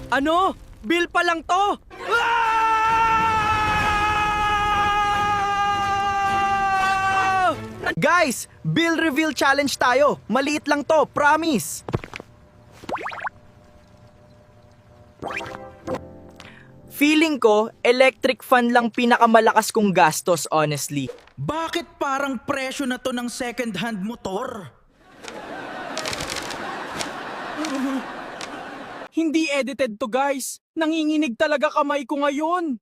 Ano? Bill pa lang to? Ah! Guys, bill reveal challenge tayo. Maliit lang to, promise. Feeling ko, electric fan lang pinakamalakas kong gastos, honestly. Bakit parang presyo na to ng second-hand motor? Hindi edited to, guys. Nanginginig talaga kamay ko ngayon.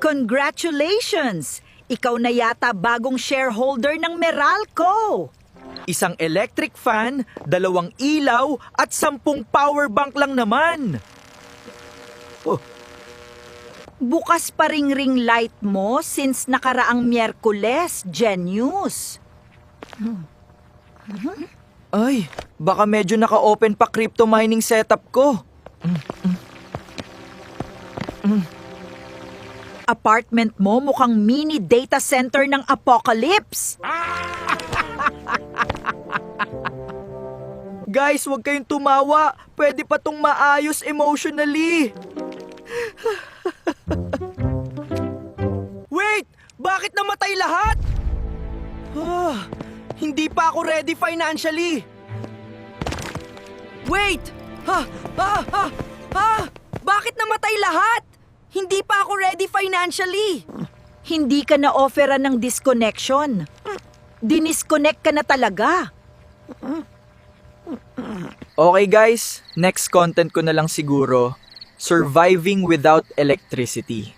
Congratulations! Ikaw na yata bagong shareholder ng Meralco. Isang electric fan, 2 ilaw, at 10 power bank lang naman. Bukas pa ring light mo since nakaraang Miyerkules, Genius. Ay, baka medyo naka-open pa crypto mining setup ko. Apartment mo mukhang mini data center ng apocalypse. Guys, huwag kayong tumawa. Pwede pa tong maayos emotionally. Wait! Bakit namatay lahat? Hindi pa ako ready financially. Wait! Bakit namatay lahat? Hindi pa ako ready financially. Hindi ka na-offeran ng disconnection. Dinisconnect ka na talaga. Okay guys, next content ko na lang siguro, surviving without electricity.